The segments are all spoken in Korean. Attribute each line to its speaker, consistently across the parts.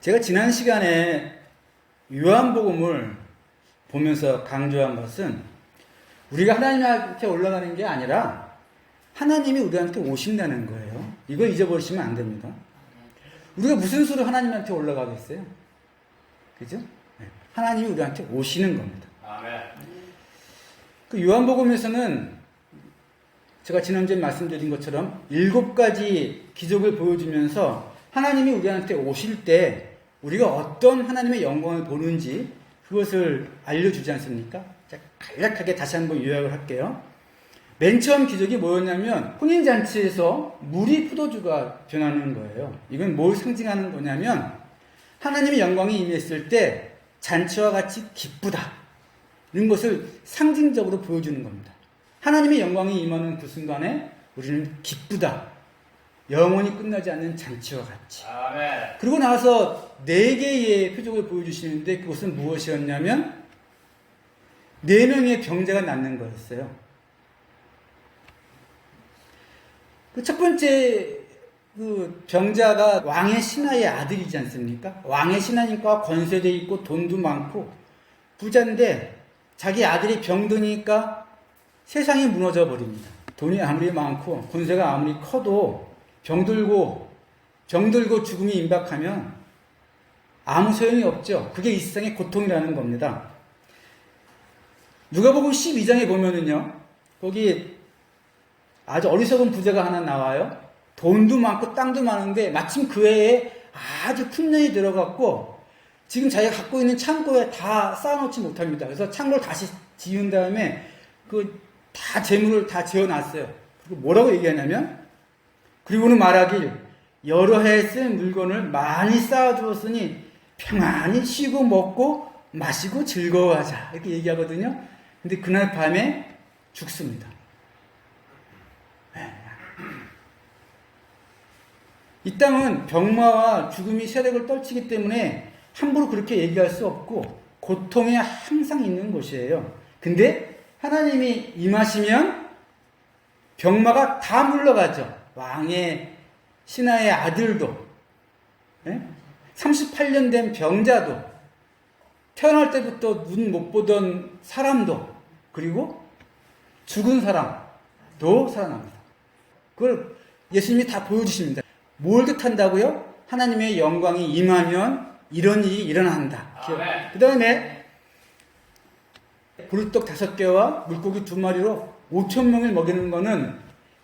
Speaker 1: 제가 지난 시간에 요한복음을 보면서 강조한 것은 우리가 하나님한테 올라가는 게 아니라 하나님이 우리한테 오신다는 거예요. 이거 잊어버리시면 안 됩니다. 우리가 무슨 수로 하나님한테 올라가겠어요? 그죠? 네. 하나님이 우리한테 오시는 겁니다.
Speaker 2: 아멘.
Speaker 1: 그 요한복음에서는 제가 지난주에 말씀드린 것처럼 7가지 기적을 보여주면서 하나님이 우리한테 오실 때 우리가 어떤 하나님의 영광을 보는지 그것을 알려주지 않습니까? 자, 간략하게 다시 한번 요약을 할게요. 맨 처음 기적이 뭐였냐면 혼인잔치에서 물이 포도주가 변하는 거예요. 이건 뭘 상징하는 거냐면 하나님의 영광이 임했을 때 잔치와 같이 기쁘다 이런 것을 상징적으로 보여주는 겁니다. 하나님의 영광이 임하는 그 순간에 우리는 기쁘다. 영원히 끝나지 않는 잔치와 같이.
Speaker 2: 아멘.
Speaker 1: 그리고 나서 4개의 표적을 보여주시는데 그것은 무엇이었냐면 4명의 병자가 낫는 거였어요. 그 첫 번째 그 병자가 왕의 신하의 아들이지 않습니까? 왕의 신하니까 권세도 있고 돈도 많고 부자인데 자기 아들이 병드니까 세상이 무너져 버립니다. 돈이 아무리 많고 권세가 아무리 커도 병들고 죽음이 임박하면 아무 소용이 없죠. 그게 이 세상의 고통이라는 겁니다. 누가복음 12장에 보면은요, 거기 아주 어리석은 부자가 하나 나와요. 돈도 많고 땅도 많은데 마침 그 해에 아주 큰 년이 들어갔고 지금 자기가 갖고 있는 창고에 다 쌓아놓지 못합니다. 그래서 창고를 다시 지은 다음에 그 다 재물을 다 지어놨어요. 그리고 뭐라고 얘기하냐면 그리고는 말하길 여러 해에 쓴 물건을 많이 쌓아두었으니 평안히 쉬고 먹고 마시고 즐거워하자 이렇게 얘기하거든요. 근데 그날 밤에 죽습니다. 이 땅은 병마와 죽음이 세력을 떨치기 때문에 함부로 그렇게 얘기할 수 없고 고통에 항상 있는 곳이에요. 근데 하나님이 임하시면 병마가 다 물러가죠. 왕의 신하의 아들도 38년 된 병자도 태어날 때부터 눈 못 보던 사람도 그리고 죽은 사람도 살아납니다. 그걸 예수님이 다 보여주십니다. 뭘 뜻한다고요? 하나님의 영광이 임하면 이런 일이 일어난다. 그 다음에 보리떡 5개와 물고기 2마리로 5,000명을 먹이는 거는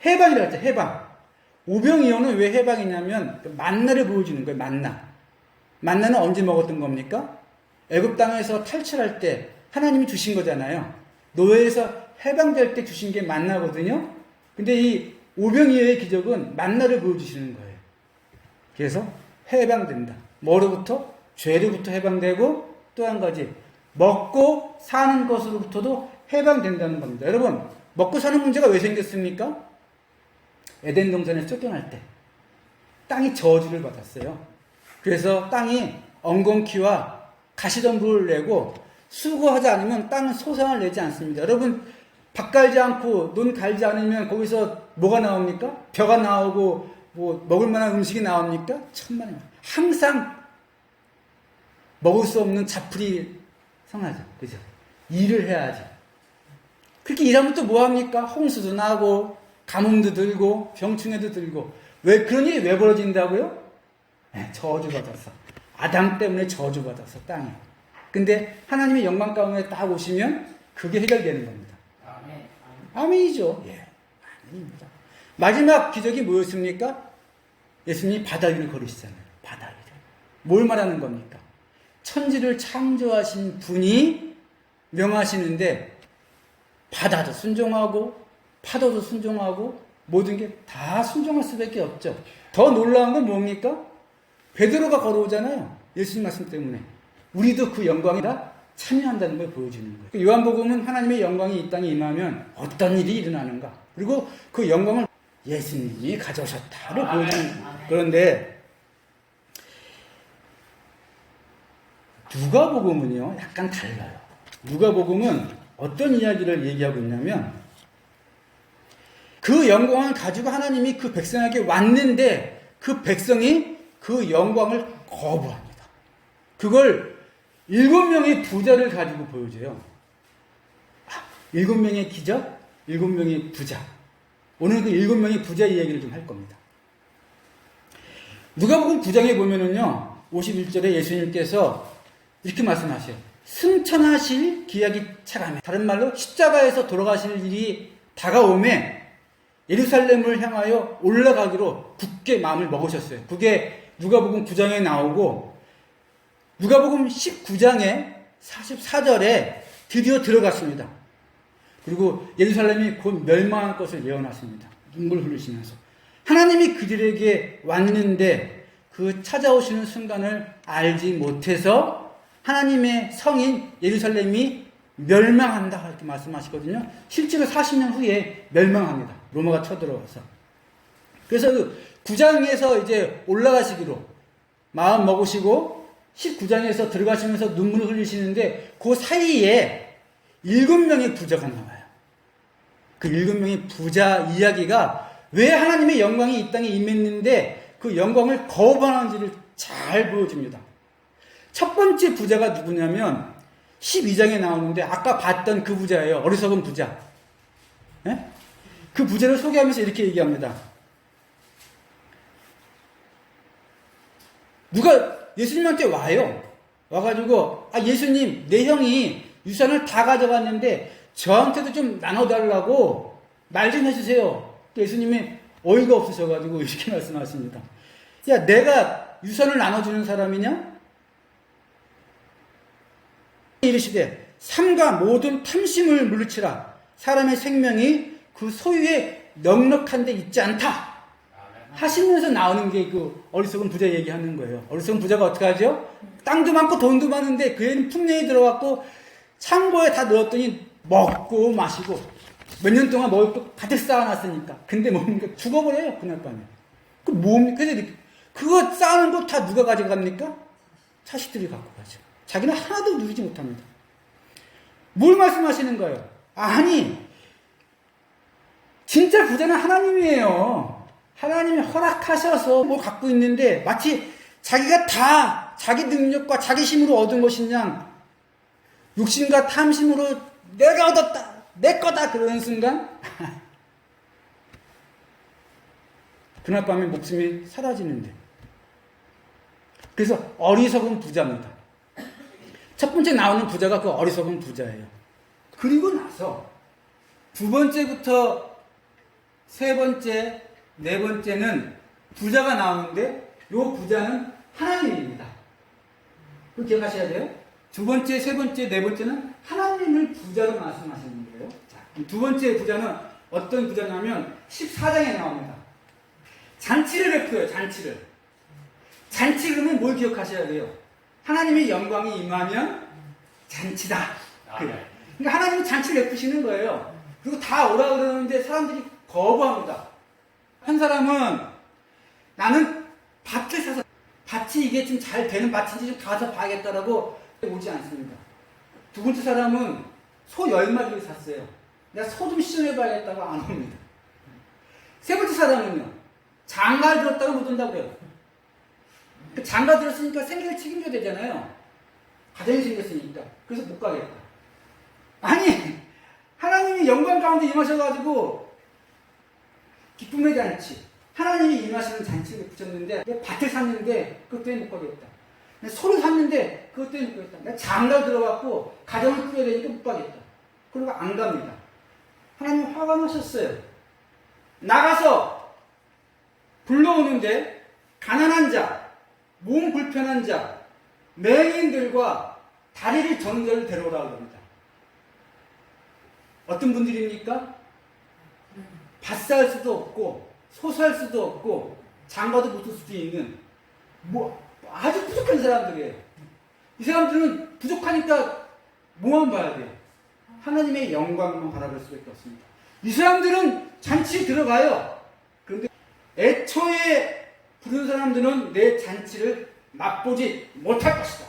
Speaker 1: 해방이라고 했죠. 해방. 오병이어는 왜 해방이냐면 만나를 보여주는 거예요. 만나는 언제 먹었던 겁니까? 애굽 땅에서 탈출할 때 하나님이 주신 거잖아요. 노예에서 해방될 때 주신 게 만나거든요. 근데 이 오병이어의 기적은 만나를 보여주시는 거예요. 그래서 해방된다. 뭐로부터? 죄로부터 해방되고 또 한 가지 먹고 사는 것으로부터도 해방된다는 겁니다. 여러분 먹고 사는 문제가 왜 생겼습니까? 에덴 동산에 쫓겨날 때 땅이 저주를 받았어요. 그래서 땅이 엉겅퀴와 가시덤불을 내고 수고하지 않으면 땅은 소상을 내지 않습니다. 여러분 밭 갈지 않고 논 갈지 않으면 거기서 뭐가 나옵니까? 벼가 나오고 뭐 먹을 만한 음식이 나옵니까? 천만에 항상 먹을 수 없는 자풀이 성하죠. 그죠? 일을 해야지. 그렇게 일하면 또 뭐합니까? 홍수도 나고 가뭄도 들고 병충해도 들고 왜 그런 일이 왜 벌어진다고요? 저주받아서 아담 때문에 저주받아서 땅에. 근데 하나님의 영광 가운데 딱 오시면 그게 해결되는 겁니다. 아멘이죠. 예, 아멘입니다. 마지막 기적이 뭐였습니까? 예수님이 바다 위를 걸으시잖아요. 바다 위를. 뭘 말하는 겁니까? 천지를 창조하신 분이 명하시는데 바다도 순종하고 파도도 순종하고 모든 게 다 순종할 수밖에 없죠. 더 놀라운 건 뭡니까? 베드로가 걸어오잖아요. 예수님 말씀 때문에. 우리도 그 영광이라 참여한다는 걸 보여주는 거예요. 요한복음은 하나님의 영광이 이 땅에 임하면 어떤 일이 일어나는가. 그리고 그 영광을 예수님이 가져오셨다를 보여주는 거예요. 그런데 누가복음은요 약간 달라요. 누가복음은 어떤 이야기를 얘기하고 있냐면 그 영광을 가지고 하나님이 그 백성에게 왔는데 그 백성이 그 영광을 거부합니다. 그걸 7명의 부자를 가지고 보여줘요. 7명의 기적, 7명의 부자. 오늘 그 7명의 부자 이야기를 좀 할 겁니다. 누가복음 9장에 보면은요, 51절에 예수님께서 이렇게 말씀하세요. 승천하실 기약이 차가매. 다른 말로 십자가에서 돌아가실 일이 다가오매 예루살렘을 향하여 올라가기로 굳게 마음을 먹으셨어요. 그게 누가복음 9장에 나오고 누가복음 19장에 44절에 드디어 들어갔습니다. 그리고 예루살렘이 곧 멸망할 것을 예언하십니다. 눈물 흘리시면서. 하나님이 그들에게 왔는데 그 찾아오시는 순간을 알지 못해서 하나님의 성인 예루살렘이 멸망한다 이렇게 말씀하시거든요. 실제로 40년 후에 멸망합니다. 로마가 쳐들어와서. 그래서 그 9장에서 이제 올라가시기로 마음 먹으시고 19장에서 들어가시면서 눈물을 흘리시는데 그 사이에 7명의 부자가 나와요. 그 7명의 부자 이야기가 왜 하나님의 영광이 이 땅에 임했는데 그 영광을 거부하는지를 잘 보여줍니다. 첫 번째 부자가 누구냐면 12장에 나오는데 아까 봤던 그 부자예요. 어리석은 부자. 네? 그 부자를 소개하면서 이렇게 얘기합니다. 누가 예수님한테 와요. 와가지고 예수님 내 형이 유산을 다 가져갔는데 저한테도 좀 나눠달라고 말 좀 해주세요. 예수님이 어이가 없으셔가지고 이렇게 말씀하십니다. 야, 내가 유산을 나눠주는 사람이냐? 이르시되 삼가 모든 탐심을 물리치라. 사람의 생명이 그 소유에 넉넉한 데 있지 않다 하시면서 나오는 게 그 어리석은 부자 얘기하는 거예요. 어리석은 부자가 어떻게 하죠? 땅도 많고 돈도 많은데 그 애는 풍년이 들어갔고 창고에 다 넣었더니 먹고 마시고 몇 년 동안 먹을 거 가득 쌓아놨으니까. 근데 뭡니까? 죽어버려요, 그날 밤에. 그 뭡니까? 그거 쌓아놓은 거 다 누가 가져갑니까? 자식들이 갖고 가죠. 자기는 하나도 누리지 못합니다. 뭘 말씀하시는 거예요? 아니, 진짜 부자는 하나님이에요. 하나님이 허락하셔서 뭐 갖고 있는데 마치 자기가 다 자기 능력과 자기 힘으로 얻은 것이냐, 욕심과 탐심으로 내가 얻었다, 내 거다 그러는 순간 그날 밤에 목숨이 사라지는데. 그래서 어리석은 부자입니다. 첫 번째 나오는 부자가 그 어리석은 부자예요. 그리고 나서 두 번째부터 세 번째, 네 번째는 부자가 나오는데 이 부자는 하나님입니다. 그거 기억하셔야 돼요. 두 번째, 세 번째, 네 번째는 하나님을 부자로 말씀하시는 거예요. 자, 두 번째 부자는 어떤 부자냐면 14장에 나옵니다. 잔치를 베풀어요. 잔치를. 잔치 그러면 뭘 기억하셔야 돼요? 하나님의 영광이 임하면 잔치다. 그러니까 하나님이 잔치를 베푸시는 거예요. 그리고 다 오라 그러는데 사람들이 거부합니다. 한 사람은 나는 밭을 사서 밭이 이게 좀 잘 되는 밭인지 좀 가서 봐야겠다라고 오지 않습니다. 두 번째 사람은 소 10마리를 샀어요. 내가 소 좀 시험해봐야겠다고 안 옵니다. 세 번째 사람은요, 장가를 들었다고 못 온다고 그래요. 장가 들었으니까 생계를 책임져야 되잖아요. 가정이 생겼으니까. 그래서 못 가겠다. 아니, 하나님이 영광 가운데 임하셔가지고 기쁨의 잔치, 하나님이 임하시는 잔치를 붙였는데 내가 밭을 샀는데 그것 때문에 못 가겠다. 내가 소를 샀는데 그것 때문에 못 가겠다. 내가 장가 들어갔고 가정을 꾸려야 되니까 못 가겠다. 그리고 안 갑니다. 하나님 화가 나셨어요. 나가서 불러오는데 가난한 자, 몸 불편한 자, 맹인들과 다리를 저는 자를 데려오라고 합니다. 어떤 분들입니까? 밭 살 수도 없고 소 살 수도 없고 장가도 못 올 수도 있는 아주 부족한 사람들이에요. 이 사람들은 부족하니까 뭐만 봐야 돼요? 하나님의 영광만 바라볼 수밖에 없습니다. 이 사람들은 잔치에 들어가요. 그런데 애초에 부른 사람들은 내 잔치를 맛보지 못할 것이다.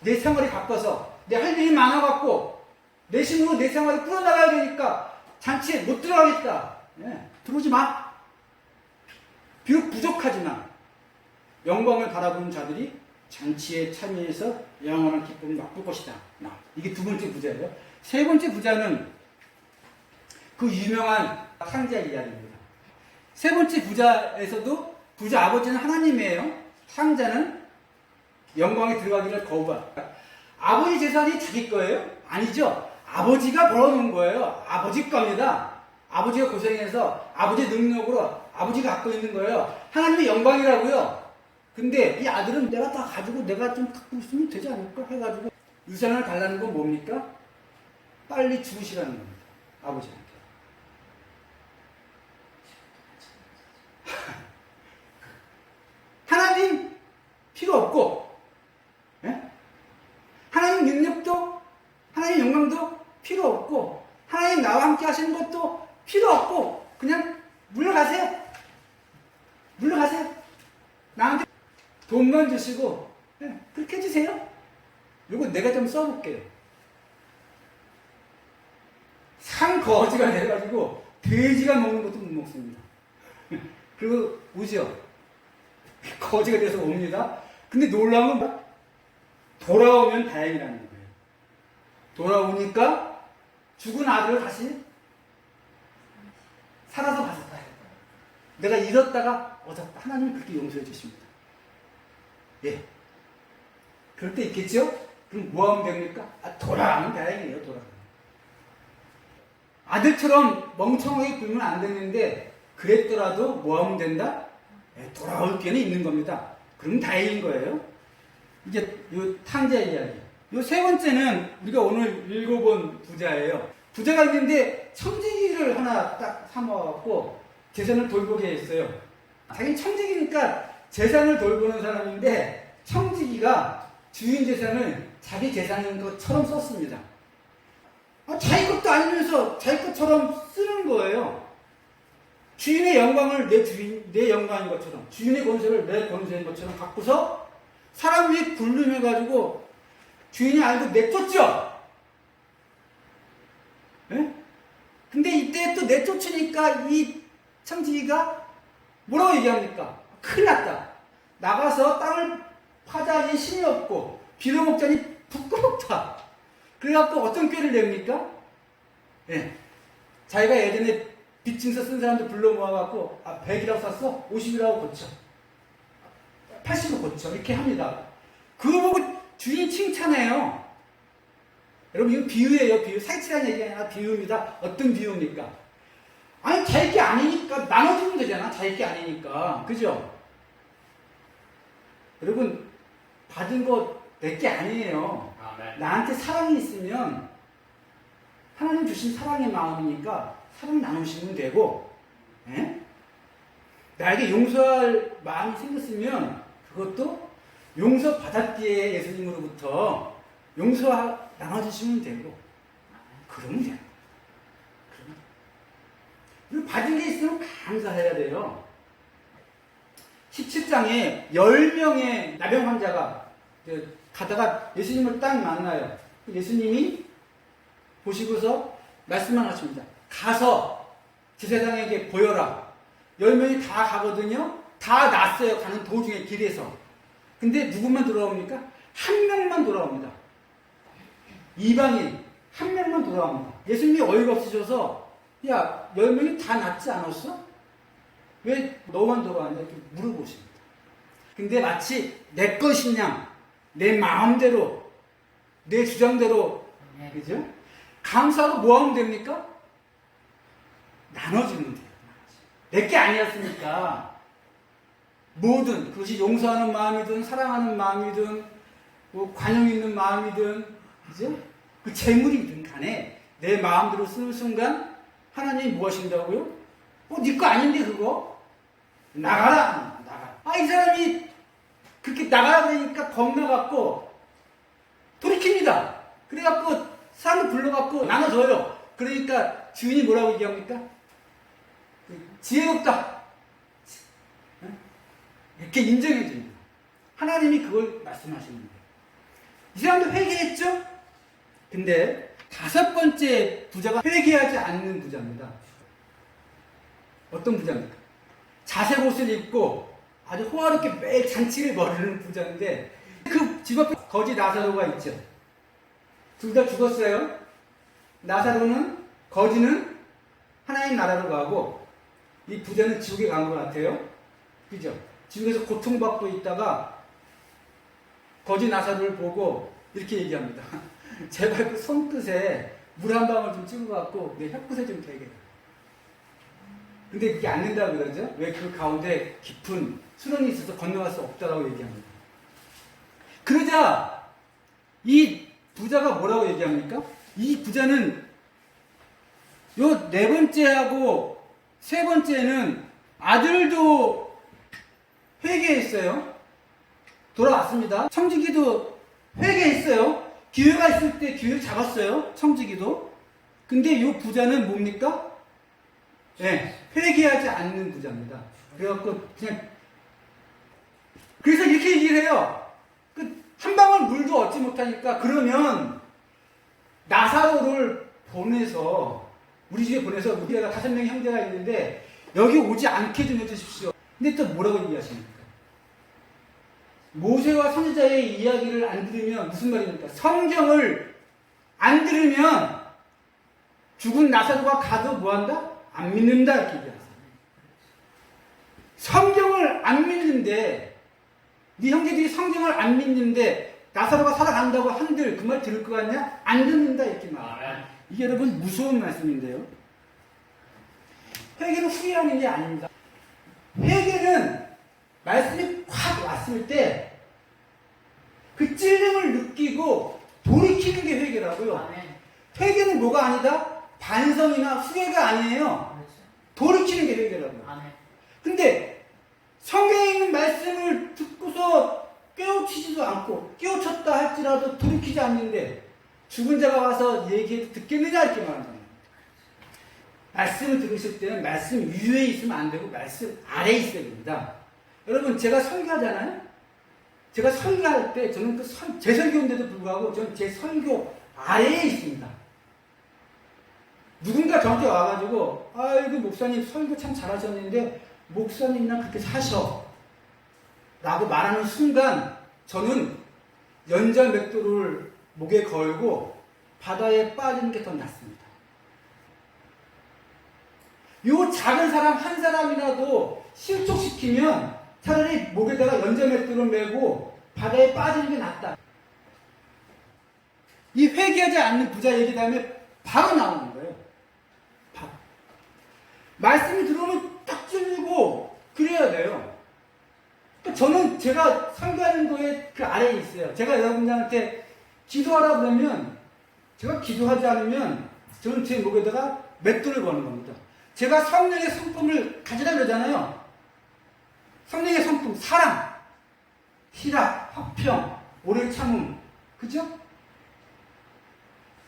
Speaker 1: 내 생활이 바빠서 내 할 일이 많아갖고 내 힘으로 내 생활을 풀어나가야 되니까 잔치에 못 들어가겠다. 네, 들어오지 마. 비록 부족하지만 영광을 바라보는 자들이 잔치에 참여해서 영원한 기쁨을 맛볼 것이다. 이게 두 번째 부자예요. 세 번째 부자는 그 유명한 탕자의 이야기입니다. 세 번째 부자에서도 부자 아버지는 하나님이에요. 탕자는 영광에 들어가기를 거부한다. 아버지 재산이 자기 거예요? 아니죠. 아버지가 벌어놓은 거예요. 아버지 겁니다. 아버지가 고생해서 아버지의 능력으로 아버지가 갖고 있는 거예요. 하나님의 영광이라고요. 근데 이 아들은 내가 다 가지고 내가 좀 갖고 있으면 되지 않을까 해가지고 유산을 달라는 건 뭡니까? 빨리 죽으시라는 겁니다. 아버지한테. 하나님 필요 없고, 예? 하나님 능력도, 하나님 영광도 필요 없고, 하나님 나와 함께 하시는 것도 필요 없고, 그냥 물러가세요. 물러가세요. 나한테 돈만 주시고, 예, 그렇게 해주세요. 요거 내가 좀 써볼게요. 산거지가 돼가지고, 돼지가 먹는 것도 못 먹습니다. 그리고 오죠. 거지가 돼서 옵니다. 근데 놀라운 건 돌아오면 다행이라는 거예요. 돌아오니까 죽은 아들을 다시 살아서 가졌다. 내가 잃었다가 얻었다. 하나님이 그렇게 용서해 주십니다. 예. 그럴 때 있겠죠? 그럼 뭐 하면 됩니까? 돌아가면 다행이에요. 돌아가면. 아들처럼 멍청하게 굴면 안 되는데 그랬더라도 뭐 하면 된다? 돌아올 기회는 있는 겁니다. 그럼 다행인 거예요. 이제 요 탕자의 이야기. 요 세 번째는 우리가 오늘 읽어본 부자예요. 부자가 있는데 청지기를 하나 딱 사모아갖고 재산을 돌보게 했어요. 자기는 청지기니까 재산을 돌보는 사람인데 청지기가 주인 재산을 자기 재산인 것처럼 썼습니다. 자기 것도 아니면서 자기 것처럼 쓰는 거예요. 주인의 영광을 내 영광인 것처럼, 주인의 권세를 내 권세인 것처럼 갖고서 사람 위에 굴림해가지고 주인이 알고 내쫓죠? 예? 근데 이때 또 내쫓으니까 이 청지기가 뭐라고 얘기합니까? 큰일 났다. 나가서 땅을 파자니 힘이 없고, 빌어먹자니 부끄럽다. 그래갖고 어떤 꾀를 냅니까? 예. 자기가 예전에 빚증서 쓴 사람들 불러 모아갖고 100이라고 샀어? 50이라고 고쳐. 80으로 고쳐. 이렇게 합니다. 그거 보고 주인이 칭찬해요. 여러분 이건 비유예요. 비유. 사기치라는 얘기가 아니라 비유입니다. 어떤 비유입니까? 아니 자기 게 아니니까 나눠주면 되잖아. 자기 게 아니니까. 그죠? 여러분 받은 거 내 게 아니에요. 나한테 사랑이 있으면 하나님 주신 사랑의 마음이니까 사랑 나누시면 되고, 에? 나에게 용서할 마음이 생겼으면 그것도 용서받았기에 예수님으로부터 용서 나눠주시면 되고, 그러면 돼요. 그리고 받은 게 있으면 감사해야 돼요. 17장에 10명의 나병 환자가 가다가 예수님을 딱 만나요. 예수님이 보시고서 말씀만 하십니다. 가서 제사장에게 보여라. 10명이 다 가거든요. 다 났어요. 가는 도중에 길에서. 근데 누구만 돌아옵니까? 한 명만 돌아옵니다. 이방인 한 명만 돌아옵니다. 예수님이 어이가 없으셔서 야 10명이 다 낫지 않았어? 왜 너만 돌아왔냐? 이렇게 물어보십니다. 근데 마치 내 것이냐 내 마음대로 내 주장대로 그죠? 감사하고 뭐 하면 됩니까? 나눠주면 돼요. 내게 아니었으니까 뭐든 그것이 용서하는 마음이든 사랑하는 마음이든 뭐 관용 있는 마음이든 그죠? 그 재물이든 간에 내 마음대로 쓰는 순간 하나님이 뭐 하신다고요? 네 거 아닌데 그거? 나가라! 나가. 이 사람이 그렇게 나가야 되니까 겁나갖고 돌이킵니다. 그래갖고 사람을 불러갖고 나눠줘요. 그러니까 주인이 뭐라고 얘기합니까? 지혜롭다. 이렇게 인정해 줍니다. 하나님이 그걸 말씀하시는 거예요. 이 사람도 회개했죠? 근데 5번째 부자가 회개하지 않는 부자입니다. 어떤 부자입니까? 자색 옷을 입고 아주 호화롭게 매일 잔치를 벌이는 부자인데 그 집 앞에 거지 나사로가 있죠. 둘 다 죽었어요. 나사로는 거지는 하나님 나라로 가고 이 부자는 지옥에 간 것 같아요. 그죠? 지옥에서 고통받고 있다가 거지 나사로를 보고 이렇게 얘기합니다. 제발 그 손끝에 물 한 방울 좀 찍어갖고 내 혀끝에 좀 대게. 근데 그게 안 된다고 그러죠? 왜 그 가운데 깊은 수렁이 있어서 건너갈 수 없다라고 얘기합니다. 그러자 이 부자가 뭐라고 얘기합니까? 이 부자는 요 네 번째하고 세 번째는 아들도 회개했어요. 돌아왔습니다. 청지기도 회개했어요. 기회가 있을 때 기회를 잡았어요. 청지기도. 근데 요 부자는 뭡니까? 네, 회개하지 않는 부자입니다. 그래갖고 그래서 이렇게 얘기를 해요. 한 방울 물도 얻지 못하니까 그러면 나사로를 보내서 우리 집에 보내서 우리가 5명의 형제가 있는데 여기 오지 않게 좀 해주십시오. 근데 또 뭐라고 얘기하십니까? 모세와 선지자의 이야기를 안 들으면 무슨 말입니까? 성경을 안 들으면 죽은 나사로가 가도 뭐한다? 안 믿는다 이렇게 얘기하세요. 성경을 안 믿는데 네 형제들이 성경을 안 믿는데 나사로가 살아간다고 한들 그 말 들을 것 같냐? 안 듣는다 이렇게 말해요. 이게 여러분 무서운 말씀인데요. 회개는 후회하는 게 아닙니다. 회개는 말씀이 확 왔을 때 그 찔림을 느끼고 돌이키는 게 회개라고요. 회개는 뭐가 아니다? 반성이나 후회가 아니에요. 돌이키는 게 회개라고요. 근데 성경에 있는 말씀을 듣고서 깨우치지도 않고 깨우쳤다 할지라도 돌이키지 않는데 죽은 자가 와서 얘기해도 듣겠느냐 이렇게 말합니다. 말씀을 들으실 때는 말씀 위에 있으면 안 되고 말씀 아래에 있어야 됩니다. 여러분 제가 설교하잖아요. 제가 설교할 때 저는 제 설교인데도 불구하고 저는 제 설교 아래에 있습니다. 누군가 저한테 와가지고 아이고 목사님 설교 참 잘하셨는데 목사님이랑 그렇게 사셔 라고 말하는 순간 저는 연자 맷돌을 목에 걸고 바다에 빠지는 게 더 낫습니다. 요 작은 사람 한 사람이라도 실족시키면 차라리 목에다가 연자 맷돌을 메고 바다에 빠지는 게 낫다. 이 회개하지 않는 부자 얘기 다음에 바로 나오는 거예요. 바로. 말씀이 들어오면 딱 찔리고 그래야 돼요. 저는 제가 설교하는 거에 그 아래에 있어요. 제가 여러분들한테 기도하라 그러면 제가 기도하지 않으면 저는 제 목에다가 맷돌을 거는 겁니다. 제가 성령의 성품을 가지라 그러잖아요. 성령의 성품, 사랑, 희락, 화평, 오래 참음, 그죠?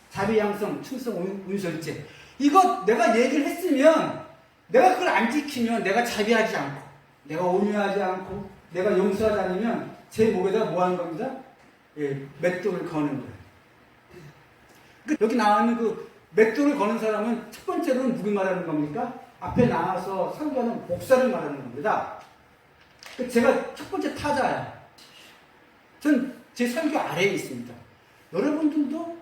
Speaker 1: 자비, 양성, 충성, 온설제. 이거 내가 얘기를 했으면 내가 그걸 안 지키면 내가 자비하지 않고 내가 온유하지 않고 내가 용서하지 않으면 제 목에다 뭐 하는 겁니다? 예, 맷돌을 거는 거예요. 여기 나와있는 그 맷돌을 거는 사람은 첫 번째로는 누구 말하는 겁니까? 앞에 나와서 설교하는 목사를 말하는 겁니다. 제가 첫 번째 타자야. 전 제 설교 아래에 있습니다. 여러분들도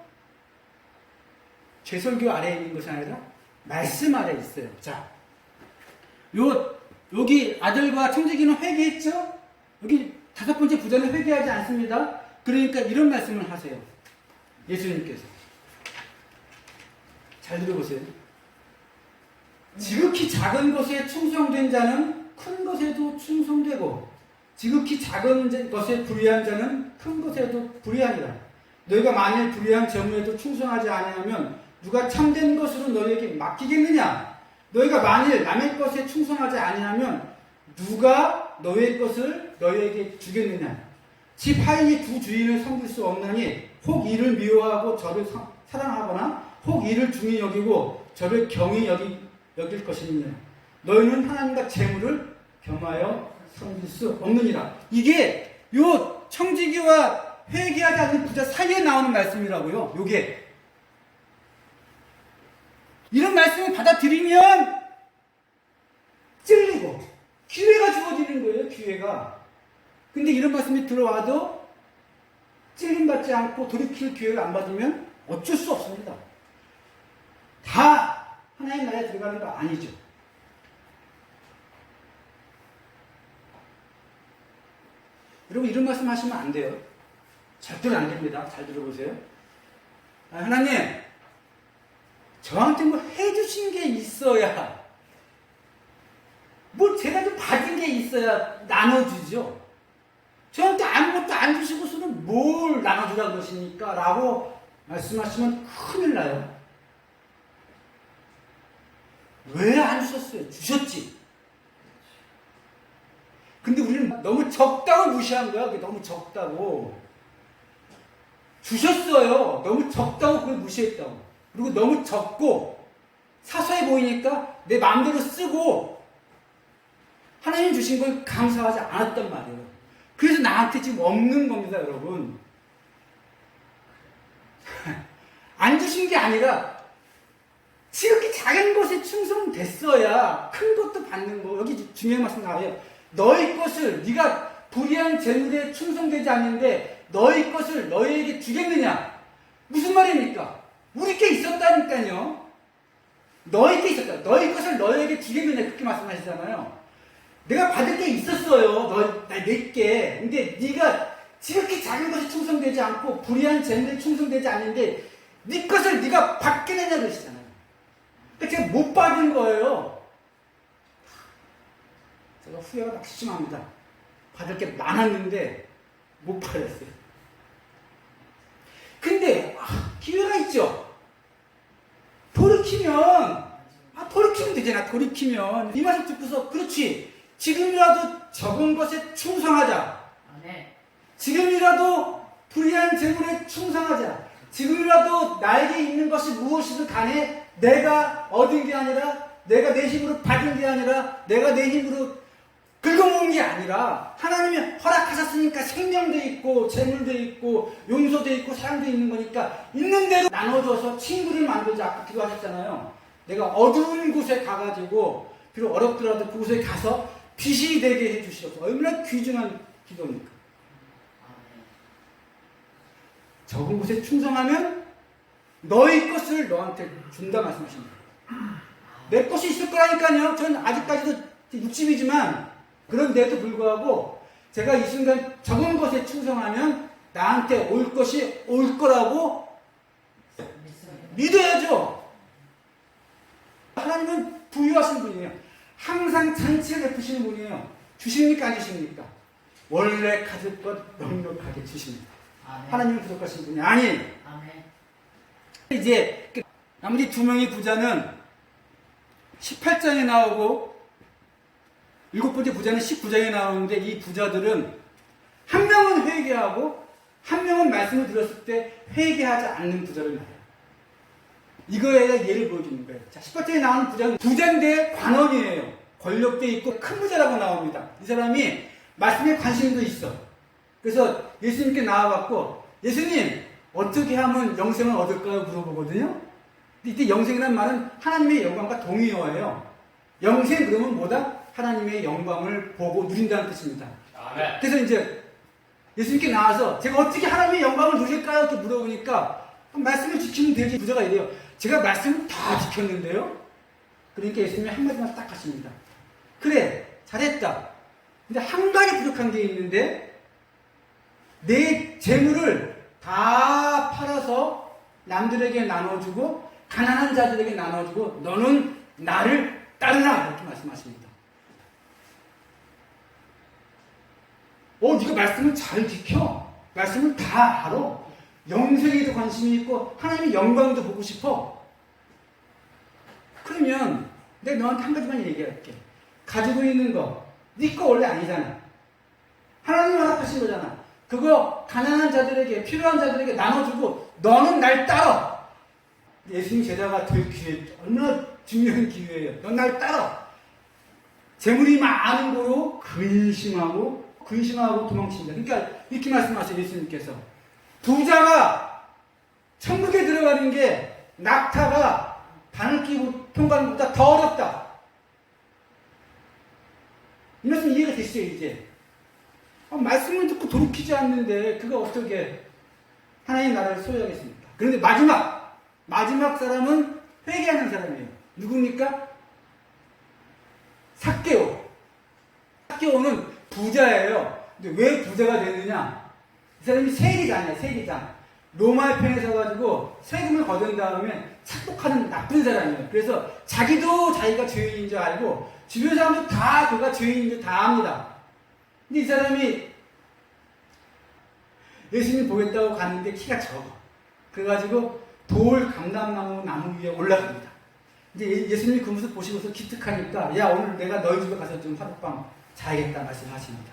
Speaker 1: 제 설교 아래에 있는 것이 아니라 말씀 아래에 있어요. 자, 여기 아들과 청지기는 회개했죠? 여기 5번째 부자는 회개하지 않습니다. 그러니까 이런 말씀을 하세요. 예수님께서. 잘 들어보세요. 지극히 작은 것에 충성된 자는 큰 것에도 충성되고 지극히 작은 것에 불의한 자는 큰 것에도 불의하니라. 너희가 만일 불의한 재물에도 충성하지 아니하면 누가 참된 것으로 너희에게 맡기겠느냐? 너희가 만일 남의 것에 충성하지 아니하면 누가 너희의 것을 너희에게 주겠느냐? 집 하인이 두 주인을 섬길 수 없나니 혹 이를 미워하고 저를 사랑하거나 혹 이를 중히 여기고 저를 경히 여길 것이니라. 너희는 하나님과 재물을 겸하여 섬길 수 없느니라. 이게 요 청지기와 회개하지 않는 부자 사이에 나오는 말씀이라고요. 요게 이런 말씀을 받아들이면 찔리고 기회가 주어지는 거예요. 기회. 기회가. 근데 이런 말씀이 들어와도 찔림받지 않고 돌이킬 기회를 안 받으면 어쩔 수 없습니다. 다 하나님 나라에 들어가는 거 아니죠. 여러분 이런 말씀 하시면 안 돼요. 절대로 안 됩니다. 잘 들어보세요. 하나님 저한테 뭐 해주신 게 있어야, 뭐 제가 좀 받은 게 있어야 나눠주죠. 저한테 아무것도 안 주시고서는 뭘 나눠주라 그러십니까? 라고 말씀하시면 큰일 나요. 왜 안 주셨어요? 주셨지. 근데 우리는 너무 적다고 무시한 거야. 그게 너무 적다고. 주셨어요. 너무 적다고 그걸 무시했다고. 그리고 너무 적고 사소해 보이니까 내 마음대로 쓰고 하나님 주신 걸 감사하지 않았단 말이에요. 그래서 나한테 지금 없는 겁니다, 여러분. 안 주신 게 아니라 지극히 작은 것에 충성됐어야 큰 것도 받는 거. 여기 중요한 말씀 나와요. 너희 것을 네가 불의한 재물에 충성되지 않는데 너희 것을 너희에게 주겠느냐? 무슨 말입니까? 우리 게 있었다니까요. 너희 게 있었다. 너희 것을 너희에게 주겠느냐? 그렇게 말씀하시잖아요. 내가 받을 게 있었어요. 내게. 근데 네가 지극히 작은 것에 충성되지 않고 불의한 재물에 충성되지 않는데 네 것을 네가 받겠느냐 그러시잖아요. 그러니까 제가 못 받은 거예요. 제가 후회가 막 심합니다. 받을 게 많았는데 못 받았어요. 근데 기회가 있죠. 돌이키면 되잖아. 돌이키면 이 말씀 듣고서 그렇지. 지금이라도 적은 것에 충성하자. 지금이라도 불의한 재물에 충성하자. 지금이라도 나에게 있는 것이 무엇이든 간에 내가 얻은 게 아니라, 내가 내 힘으로 받은 게 아니라, 내가 내 힘으로 긁어모은 게 아니라 하나님이 허락하셨으니까 생명도 있고 재물도 있고 용서도 있고 사랑도 있는 거니까 있는 대로 나눠줘서 친구를 만들자. 아까 기도하셨잖아요. 내가 어두운 곳에 가가지고 비록 어렵더라도 그곳에 가서 빛이 되게 해주시옵소서. 얼마나 귀중한 기도입니까? 적은 곳에 충성하면 너희 것을 너한테 준다 말씀하십니다. 내 것이 있을 거라니까요. 저는 아직까지도 60이지만 그런데도 불구하고 제가 이 순간 적은 것에 충성하면 나한테 올 것이 올 거라고 믿어야죠. 하나님은 부유하신 분이에요. 항상 잔치를 베푸시는 분이에요. 주십니까 안 주십니까? 원래 가질 것 넉넉하게 주십니다. 하나님은 부족하신 분이 아니에요. 이제 나머지 두 명의 부자는 18장에 나오고 7번째 부자는 19장에 나오는데 이 부자들은 한 명은 회개하고 한 명은 말씀을 들었을 때 회개하지 않는 부자를 말해요. 이거에 대한 예를 보여주는 거예요. 자, 18장에 나오는 부자는 부자인데 관원이에요. 권력도 있고 큰 부자라고 나옵니다. 이 사람이 말씀에 관심도 있어. 그래서 예수님께 나와갖고 예수님 어떻게 하면 영생을 얻을까요? 물어보거든요. 이때 영생이라는 말은 하나님의 영광과 동의어예요. 영생 그러면 뭐다? 하나님의 영광을 보고 누린다는 뜻입니다. 그래서 이제 예수님께 나와서 제가 어떻게 하나님의 영광을 누릴까요? 이렇게 물어보니까 말씀을 지키면 되지. 부자가 이래요. 제가 말씀을 다 지켰는데요. 그러니까 예수님이 한마디만 딱 하십니다. 그래 잘했다. 근데 한 가지 부족한 게 있는데 내 재물을 다 팔아서 남들에게 나눠주고 가난한 자들에게 나눠주고 너는 나를 따르라 이렇게 말씀하십니다. 네가 말씀을 잘 지켜. 말씀을 다 알아. 영생에도 관심이 있고 하나님의 영광도 보고 싶어. 그러면 내가 너한테 한 가지만 얘기할게. 가지고 있는 거 네 거 원래 아니잖아. 하나님 허락하신 거잖아. 그거 가난한 자들에게 필요한 자들에게 나눠주고 너는 날 따라. 예수님 제자가 될 기회 얼마나 중요한 기회예요. 넌 날 따라. 재물이 많은 거로 근심하고 도망칩니다. 그러니까 이렇게 말씀하세요. 예수님께서 부자가 천국에 들어가는 게 낙타가 바늘 끼고 통과하는 것보다 더 어렵다. 이 말씀 이해가 되시죠? 이제 말씀을 듣고 돌이키지 않는데 그가 어떻게 하나님 나라를 소유하겠습니까? 그런데 마지막 사람은 회개하는 사람이에요. 누굽니까? 삭개오는 부자예요. 근데 왜 부자가 됐느냐? 이 사람이 세리장이야, 세리장. 로마의 편에 서가지고 세금을 거둔 다음에 착복하는 나쁜 사람이에요. 그래서 자기도 자기가 죄인인 줄 알고 주변 사람도 다 그가 죄인인 줄 다 압니다. 근데 이 사람이 예수님 보겠다고 갔는데 키가 적어. 그래가지고 돌 감람나무 나무 위에 올라갑니다. 이제 예수님이 그 모습 보시고서 기특하니까 야 오늘 내가 너희 집에 가서 좀 하룻밤 자야겠다 말씀하십니다.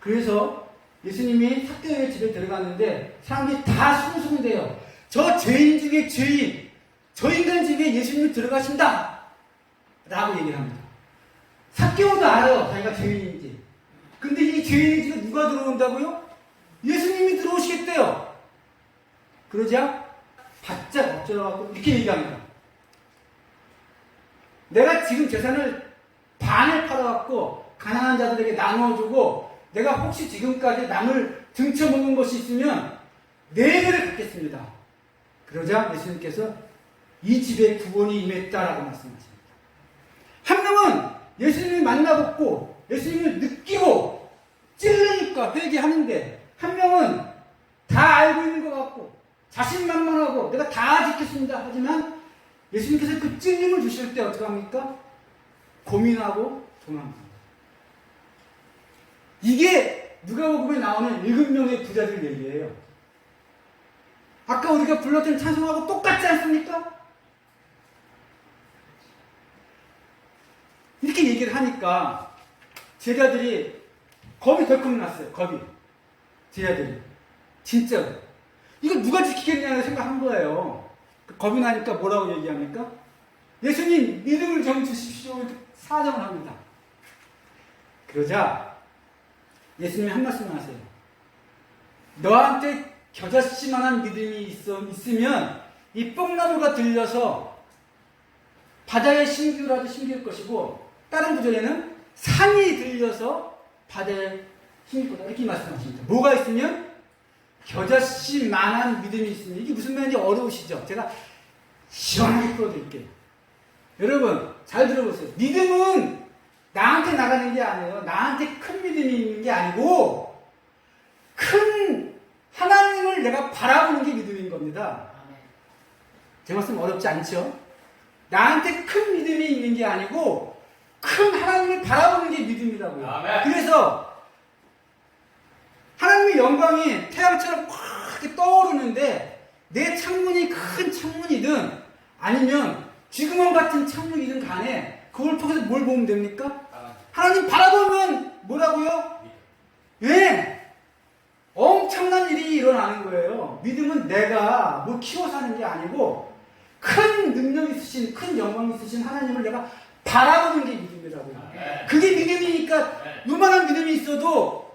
Speaker 1: 그래서 예수님이 삭개오의 집에 들어갔는데 사람들이 다 수군수군대요. 저 죄인 중에 죄인, 저 인간 집에 예수님이 들어가신다 라고 얘기를 합니다. 삭개오도 알아요 자기가 죄인인지. 근데 이 죄인의 집에 누가 들어온다고요? 예수님이 들어오시겠대요. 그러자 바짝 엎드려갖고 이렇게 얘기합니다. 내가 지금 재산을 반을 팔아갖고 가난한 자들에게 나눠주고 내가 혹시 지금까지 남을 등쳐먹은 것이 있으면 4배를 갚겠습니다. 그러자 예수님께서 이 집에 구원이 임했다라고 말씀하십니다. 한 명은 예수님을 만나뵙고 예수님을 느끼고 찔르니까 회개하는데 한 명은 다 알고 있는 것 같고 자신만만하고 내가 다 지켰습니다. 하지만 예수님께서 그 찔림을 주실 때 어떻게 합니까? 고민하고 도망합니다. 이게 누가복음에 나오는 7명의 부자들 얘기예요. 아까 우리가 불렀던 찬송하고 똑같지 않습니까? 이렇게 얘기를 하니까 제자들이 겁이 덜컥 났어요. 겁이. 제자들이. 진짜로. 이걸 누가 지키겠냐고 생각한 거예요. 겁이 나니까 뭐라고 얘기합니까? 예수님 믿음을 좀 주십시오. 이렇게 사정을 합니다. 그러자 예수님이 한 말씀을 하세요. 너한테 겨자씨만한 믿음이 있으면 이 뽕나무가 들려서 바다에 심기라도 심길 것이고 다른 구절에는 산이 들려서 바다에 심길 거다. 이렇게 말씀하십니다. 뭐가 있으면? 겨자씨만한 믿음이 있으면. 이게 무슨 말인지 어려우시죠? 제가 시원하게 풀어드릴게요. 여러분 잘 들어보세요. 믿음은 나한테 나가는 게 아니에요. 나한테 큰 믿음이 있는 게 아니고 큰 하나님을 내가 바라보는 게 믿음인 겁니다. 제 말씀 어렵지 않죠? 나한테 큰 믿음이 있는 게 아니고 큰 하나님을 바라보는 게 믿음이라고요. 그래서 하나님의 영광이 태양처럼 확 이렇게 떠오르는데 내 창문이 큰 창문이든 아니면 쥐구멍 같은 창문이든 간에 그걸 통해서 뭘 보면 됩니까? 하나님 바라보면 뭐라고요? 예! 엄청난 일이 일어나는 거예요. 믿음은 내가 뭘 키워서 하는 게 아니고 큰 능력 있으신, 큰 영광 있으신 하나님을 내가 바라보는 게 믿음이라고요. 그게 믿음이니까 요만한 믿음이 있어도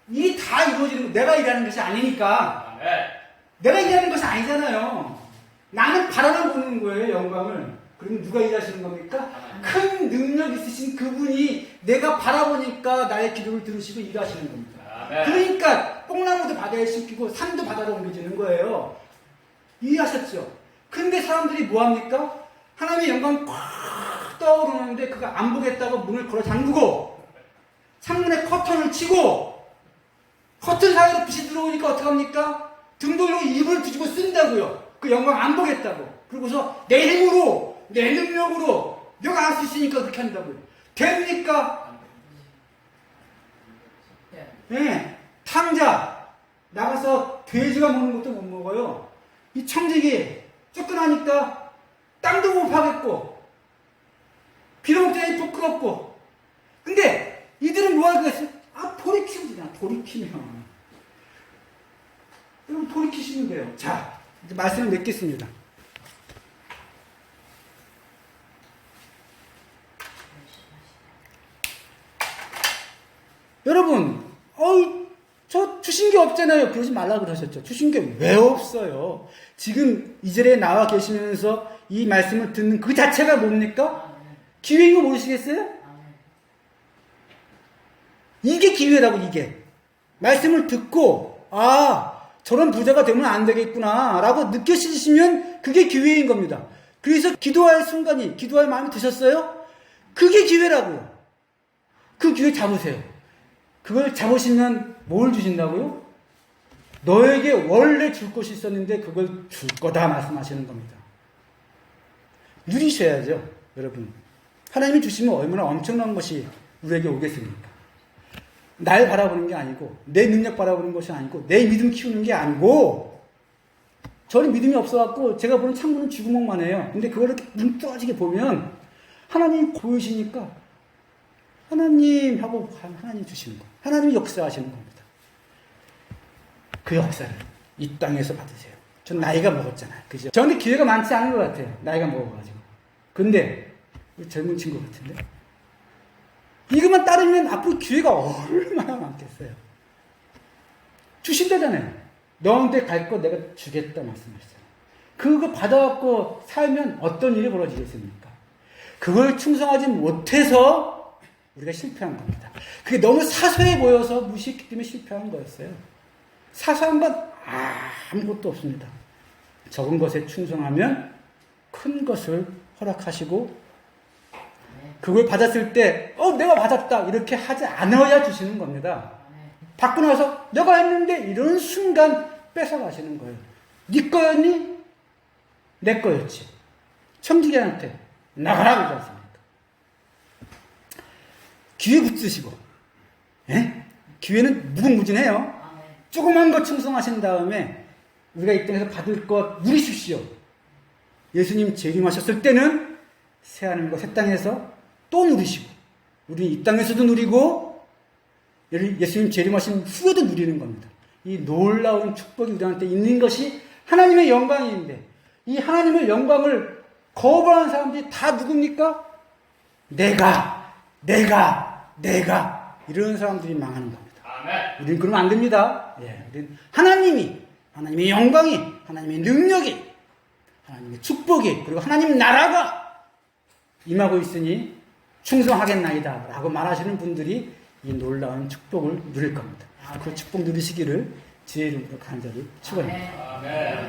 Speaker 1: 일이 다 이루어지는 거, 내가 일하는 것이 아니니까. 내가 일하는 것이 아니잖아요. 나는 바라보는 거예요, 영광을. 그러면 누가 일하시는 겁니까? 큰 능력 있으신 그분이 내가 바라보니까 나의 기도를 들으시고 일하시는 겁니다. 그러니까 뽕나무도 바다에 심기고 산도 바다로 옮겨지는 거예요. 이해하셨죠? 근데 사람들이 뭐합니까? 하나님의 영광 콱 떠오르는데 그거 안 보겠다고 문을 걸어 잠그고 창문에 커튼을 치고 커튼 사이로 빛이 들어오니까 어떡합니까? 등 돌리고 입을 뒤집어 쓴다고요. 그 영광 안 보겠다고. 그러고서 내 힘으로 내 능력으로 내가 할 수 있으니까 그렇게 한다고요. 됩니까? 네. 탕자 나가서 돼지가 먹는 것도 못 먹어요. 이 청지기 쫓겨나니까 땅도 못 파겠고 비록 때문에 부끄럽고. 근데 이들은 뭐 하겠어요? 돌이키면 되잖아. 돌이키면. 여러분 돌이키시면 돼요. 자, 이제 말씀을 맺겠습니다. 여러분, 저 주신 게 없잖아요. 그러지 말라고 그러셨죠. 주신 게 왜 없어요? 지금 이 자리에 나와 계시면서 이 말씀을 듣는 그 자체가 뭡니까? 기회인 거 모르시겠어요? 이게 기회라고, 이게. 말씀을 듣고, 아, 저런 부자가 되면 안 되겠구나, 라고 느껴지시면 그게 기회인 겁니다. 그래서 기도할 순간이, 기도할 마음이 드셨어요? 그게 기회라고요. 그 기회 잡으세요. 그걸 잡으시면 뭘 주신다고요? 너에게 원래 줄 것이 있었는데 그걸 줄 거다 말씀하시는 겁니다. 누리셔야죠, 여러분. 하나님이 주시면 얼마나 엄청난 것이 우리에게 오겠습니까? 날 바라보는 게 아니고, 내 능력 바라보는 것이 아니고, 내 믿음 키우는 게 아니고, 저는 믿음이 없어갖고 제가 보는 창문은 쥐구멍만 해요. 근데 그걸 이렇게 눈 떠지게 보면 하나님이 보이시니까 하나님 하고 하나님 주시는 거예요. 하나님이 역사하시는 겁니다. 그 역사를 이 땅에서 받으세요. 전 나이가 먹었잖아요. 그죠? 저한테 기회가 많지 않은 것 같아요. 나이가 먹어가지고. 근데 젊은 친구 같은데 이것만 따르면 앞으로 기회가 얼마나 많겠어요. 주신다잖아요. 너한테 갈 거 내가 주겠다 말씀하셨잖아요. 그거 받아갖고 살면 어떤 일이 벌어지겠습니까? 그걸 충성하지 못해서 우리가 실패한 겁니다. 그게 너무 사소해 보여서 무시했기 때문에 실패한 거였어요. 사소한 건 아무것도 없습니다. 적은 것에 충성하면 큰 것을 허락하시고 그걸 받았을 때 내가 받았다 이렇게 하지 않아야 주시는 겁니다. 받고 나서 내가 했는데 이런 순간 뺏어가시는 거예요. 네 거였니? 내 거였지. 청지기한테 나가라 그러지 않습니까? 기회 붙으시고 기회는 무궁무진해요. 조그만 거 충성하신 다음에 우리가 이 땅에서 받을 것 누리십시오. 예수님 재림하셨을 때는 새하늘과 새 땅에서 또 누리시고 우리 이 땅에서도 누리고 예수님 재림하신 후에도 누리는 겁니다. 이 놀라운 축복이 우리한테 있는 것이 하나님의 영광인데 이 하나님의 영광을 거부하는 사람들이 다 누굽니까? 내가 이런 사람들이 망하는 겁니다. 우리는 그러면 안 됩니다. 우리는 하나님의 영광이, 하나님의 능력이, 하나님의 축복이, 그리고 하나님 나라가 임하고 있으니 충성하겠나이다 라고 말하시는 분들이 이 놀라운 축복을 누릴 겁니다. 그 축복 누리시기를 주의 이름으로 간절히 축원합니다.